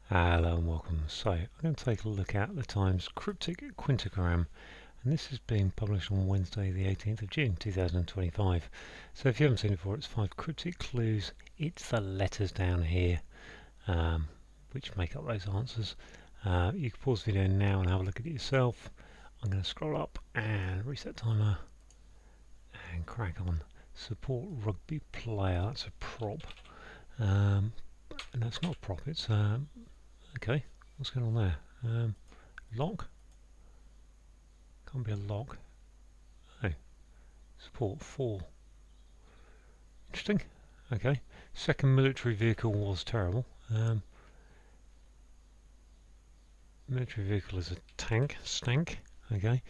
Hello and welcome. So I'm going to take a look at the Times Cryptic Quintagram, and this is being published on Wednesday the 18th of June 2025. So if you haven't seen it before, it's 5 cryptic clues. It's the letters down here which make up those answers. You can pause the video now and have a look at it yourself. I'm going to scroll up and reset timer and crack on. Support rugby player, that's a prop. And that's not a prop, it's okay, what's going on there? Lock? Can't be a lock. Oh, support 4. Interesting. Okay. Second military vehicle was terrible. Military vehicle is a tank. Stank. Okay.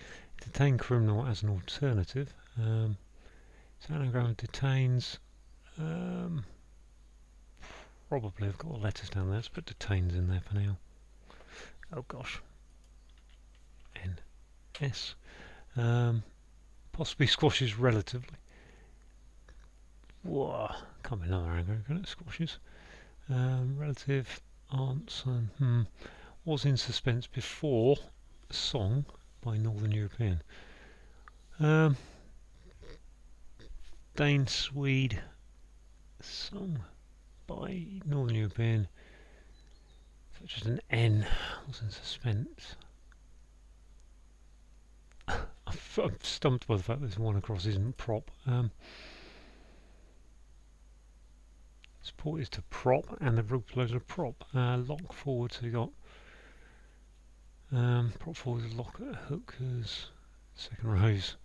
Detain criminal as an alternative. So anagram detains. Probably I've got the letters down there. Let's put detains in there for now. Oh gosh. N. S. Possibly squashes relatively. Whoa, can't be another anagram, can it? Squashes. Relative answer. Was in suspense before song by Northern European. Dane Swede song by Northern European. Such as an N was in suspense. I'm stumped by the fact this one across isn't prop. Support is to prop, and the rugby loads of prop. Lock forward, so you got prop forwards, lock hookers, second rows,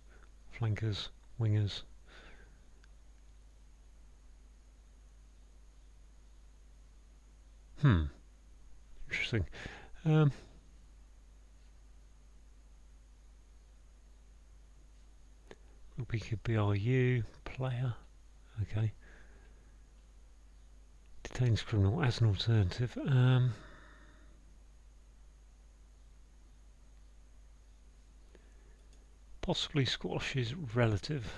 flankers, wingers. Interesting. Rugby could be RU, player, okay. Detains criminal as an alternative. Possibly squash is relative.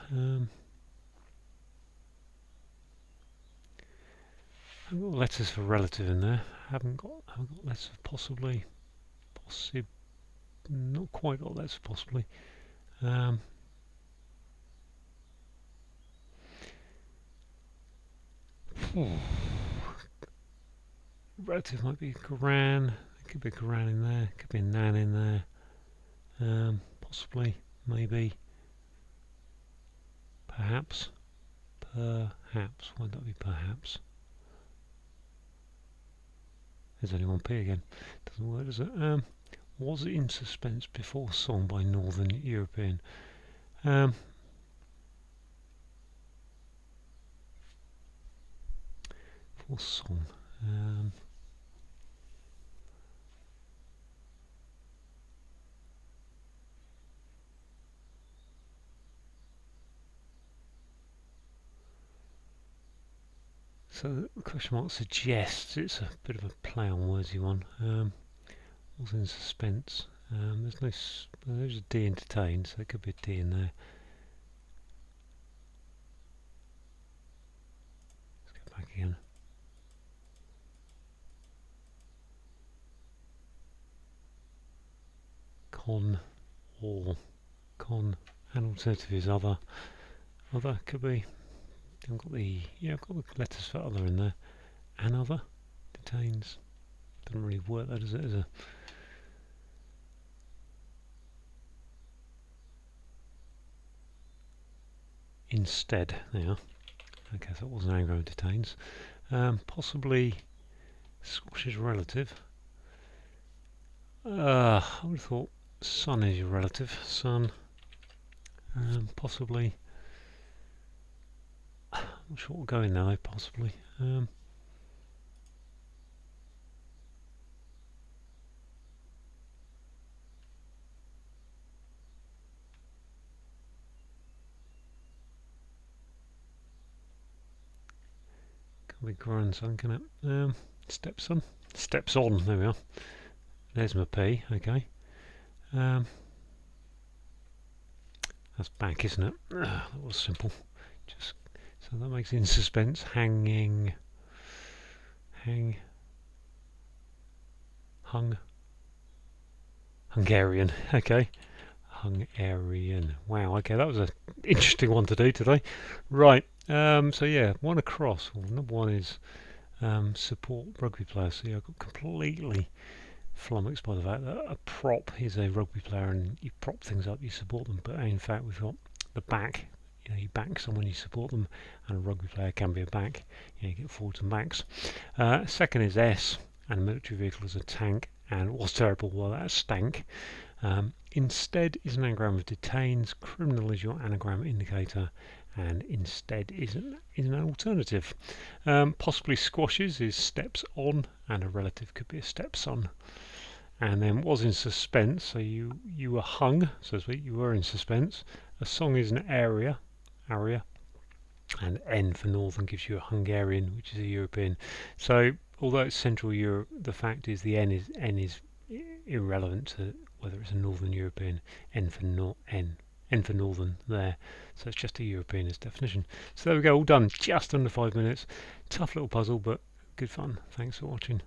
I've got letters for relative in there. Haven't got letters for possibly. Not quite got letters for possibly. Relative might be gran. There could be a gran in there. Could be a nan in there. Possibly, maybe, perhaps, perhaps. Why not be perhaps? There's only one P again. Doesn't work, does it? Was it in suspense before song by Northern European? For song. So the question mark suggests it's a bit of a play on wordsy one. Was in suspense. There's a D in detain, so there could be a D in there. Let's go back again. Con or con, and alternative is other. Other could be. I've got the I've got the letters for other in there. Another detains. Doesn't really work though, does it? As a instead, there. Okay, so it wasn't anagram detains. Possibly squash is relative. I would have thought sun is your relative. Sun. Possibly. I'm not sure what will go in there though, possibly. Can't be grandson, can it? Stepson. Steps on, there we are. There's my P, okay. That's back, isn't it? That was simple. Just so that makes it in suspense. Hanging. Hang. Hungarian. Okay. Hungarian. Wow, okay, that was an interesting one to do today. Right, so yeah, one across. Well, number one is support rugby players. So yeah, I got completely flummoxed by the fact that a prop is a rugby player and you prop things up, you support them. But in fact, we've got the back. You back someone, you support them, and a rugby player can be a back. You get forwards and backs. Second is S, and a military vehicle is a tank. And what's terrible? Well, that's stank. Instead is an anagram of detains, criminal is your anagram indicator, and instead is an alternative. Possibly squashes is steps on, and a relative could be a stepson. And then was in suspense, so you were hung, so to speak, you were in suspense. A song is an aria, and N for northern gives you a Hungarian, which is a European. So although it's Central Europe, the fact is the N is irrelevant to whether it's a Northern European. N for northern there, so it's just a European as definition. So there we go, all done, just under 5 minutes. Tough little puzzle, but good fun. Thanks for watching.